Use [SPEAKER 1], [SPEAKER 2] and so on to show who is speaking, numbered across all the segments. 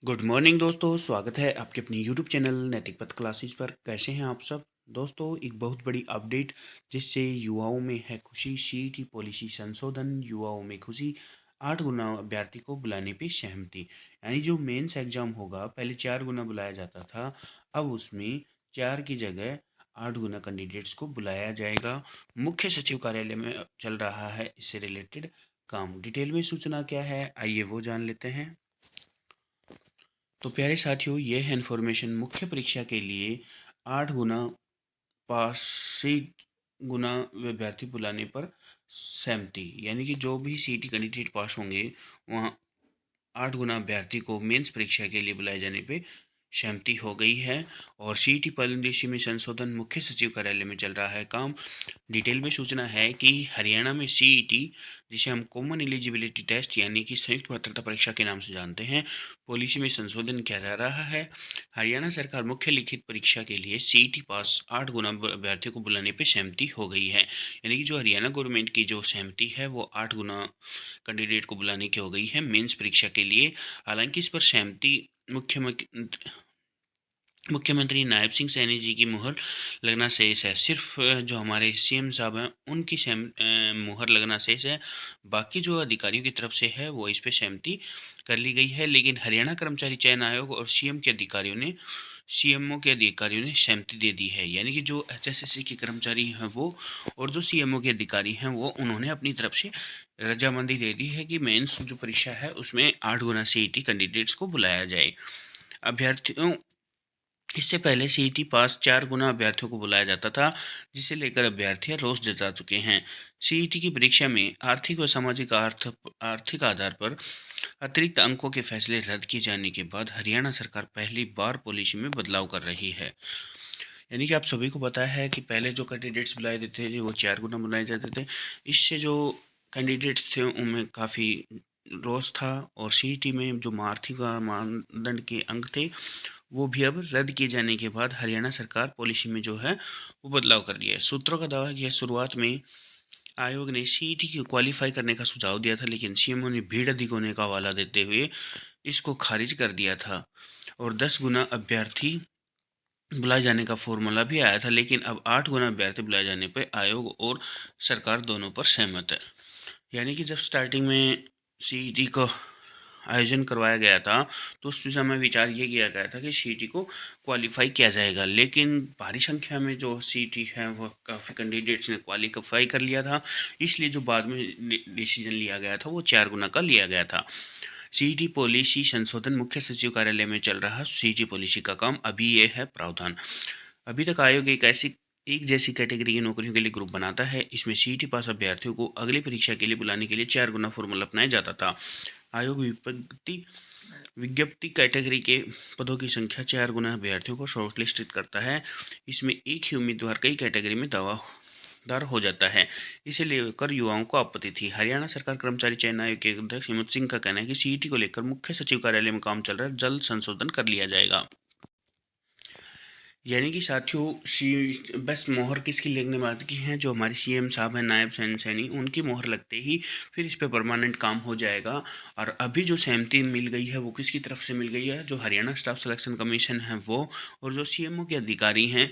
[SPEAKER 1] Good morning दोस्तों, स्वागत है आपके अपने यूट्यूब चैनल नैतिक पथ क्लासेस पर। कैसे हैं आप सब दोस्तों? एक बहुत बड़ी अपडेट जिससे युवाओं में है खुशी। सीईटी पॉलिसी संशोधन, युवाओं में खुशी। 8 गुना अभ्यर्थी को बुलाने पे सहमति। यानी जो मेंस एग्जाम होगा, पहले 4 गुना बुलाया जाता था, अब उसमें 4 की जगह 8 गुना कैंडिडेट्स को बुलाया जाएगा। मुख्य सचिव कार्यालय में चल रहा है इससे रिलेटेड काम। डिटेल में सूचना क्या है, आइए वो जान लेते हैं। तो प्यारे साथियों, ये है इन्फॉर्मेशन। मुख्य परीक्षा के लिए 8 गुना पास गुना विद्यार्थी बुलाने पर सहमति। यानी कि जो भी सीईटी कैंडिडेट पास होंगे, वहाँ 8 गुना अभ्यर्थी को मेंस परीक्षा के लिए बुलाए जाने पे सहमति हो गई है। और सीईटी पॉलिसी में संशोधन, मुख्य सचिव कार्यालय में चल रहा है काम। डिटेल में सूचना है कि हरियाणा में सीईटी, जिसे हम कॉमन एलिजिबिलिटी टेस्ट यानी कि संयुक्त पात्रता परीक्षा के नाम से जानते हैं, पॉलिसी में संशोधन किया जा रहा है। हरियाणा सरकार मुख्य लिखित परीक्षा के लिए सीईटी पास 8 गुना अभ्यर्थियों को बुलाने पर सहमति हो गई है। यानी कि जो हरियाणा गवर्नमेंट की जो सहमति है वो 8 गुना कैंडिडेट को बुलाने की हो गई है मेंस परीक्षा के लिए। हालांकि इस पर सहमति मुख्यमंत्री नायब सिंह सैनी जी की मुहर लगना शेष है। सिर्फ जो हमारे सीएम साहब हैं उनकी मुहर लगना शेष है। बाकी जो अधिकारियों की तरफ से है वो इस पे सहमति कर ली गई है। लेकिन हरियाणा कर्मचारी चयन आयोग और सीएमओ के अधिकारियों ने सहमति दे दी है। यानी कि जो एचएसएससी के कर्मचारी हैं वो, और जो सीएमओ के अधिकारी हैं वो, उन्होंने अपनी तरफ से रजामंदी दे दी है कि मेंस जो परीक्षा है उसमें 8 गुना सीईटी कैंडिडेट्स को बुलाया जाए। अभ्यर्थियों इससे पहले सीईटी पास 4 गुना अभ्यर्थियों को बुलाया जाता था, जिसे लेकर अभ्यर्थी रोष जता चुके हैं। सीईटी की परीक्षा में आर्थिक व सामाजिक आर्थिक आधार पर अतिरिक्त अंकों के फैसले रद्द किए जाने के बाद हरियाणा सरकार पहली बार पॉलिसी में बदलाव कर रही है। यानी कि आप सभी को पता है कि पहले जो कैंडिडेट्स बुलाए जाते थे वो 4 गुना बुलाए जाते थे। इससे जो कैंडिडेट्स थे उनमें काफ़ी रोष था, और सीईटी में जो आर्थिक मानदंड के अंक थे वो भी अब रद्द किए जाने के बाद हरियाणा सरकार पॉलिसी में जो है वो बदलाव कर लिया है। सूत्रों का दावा है कि शुरुआत में आयोग ने सीईटी को क्वालिफाई करने का सुझाव दिया था, लेकिन सीएमओ ने भीड़ अधिक होने का हवाला देते हुए इसको खारिज कर दिया था। और 10 गुना अभ्यर्थी बुलाए जाने का फॉर्मूला भी आया था, लेकिन अब 8 गुना अभ्यर्थी बुलाए जाने पर आयोग और सरकार दोनों पर सहमत है। यानी कि जब स्टार्टिंग में सीईटी का आयोजन करवाया गया था तो उस समय विचार ये किया गया था कि सीईटी को क्वालिफाई किया जाएगा, लेकिन भारी संख्या में जो सीईटी है वो काफ़ी कैंडिडेट्स ने क्वालिफाई कर लिया था। इसलिए जो बाद में डिसीजन लिया गया था वो 4 गुना का लिया गया था। सीईटी पॉलिसी संशोधन, मुख्य सचिव कार्यालय में चल रहा सीईटी पॉलिसी का काम। अभी ये है प्रावधान। अभी तक आयोग एक जैसी कैटेगरी की नौकरियों के लिए ग्रुप बनाता है। इसमें सीईटी पास अभ्यर्थियों को अगली परीक्षा के लिए बुलाने के लिए 4 गुना फॉर्मूला अपनाया जाता था। आयोग विज्ञप्ति कैटेगरी के पदों की संख्या 4 गुना अभ्यर्थियों को शॉर्टलिस्टेड करता है। इसमें एक ही उम्मीदवार कई कैटेगरी में दावेदार हो जाता है। इसे लेकर युवाओं को आपत्ति थी। हरियाणा सरकार कर्मचारी चयन आयोग के अध्यक्ष हिम्मत सिंह का कहना है कि सीईटी को लेकर मुख्य सचिव कार्यालय में काम चल रहा है, जल्द संशोधन कर लिया जाएगा। यानी कि साथियों, बस मोहर किसकी लगने वाली की है? जो हमारे सीएम साहब हैं नायब सैनी, उनकी मोहर लगते ही फिर इस पे परमानेंट काम हो जाएगा। और अभी जो सहमति मिल गई है वो किसकी तरफ से मिल गई है? जो हरियाणा स्टाफ सिलेक्शन कमीशन है वो, और जो सीएमओ के अधिकारी हैं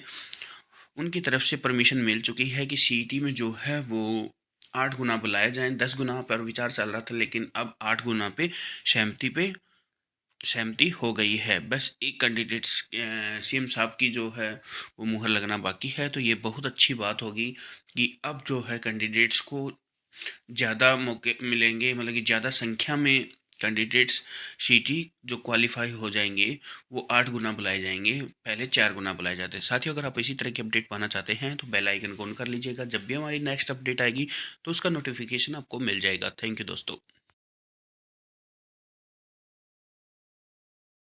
[SPEAKER 1] उनकी तरफ से परमिशन मिल चुकी है कि सीईटी में जो है वो 8 गुना बुलाए जाएं। 10 गुना पर विचार चल रहा था, लेकिन अब 8 गुना पे सहमति हो गई है। बस एक कैंडिडेट्स सीएम साहब की जो है वो मुहर लगना बाकी है। तो ये बहुत अच्छी बात होगी कि अब जो है कैंडिडेट्स को ज़्यादा मौके मिलेंगे, मतलब कि ज़्यादा संख्या में कैंडिडेट्स सीटी जो क्वालिफाई हो जाएंगे वो 8 गुना बुलाए जाएंगे, पहले 4 गुना बुलाए जाते हैं। साथियों, अगर आप इसी तरह की अपडेट पाना चाहते हैं तो बेल आइकन को ऑन कर लीजिएगा। जब भी हमारी नेक्स्ट अपडेट आएगी तो उसका नोटिफिकेशन आपको मिल जाएगा। थैंक यू दोस्तों।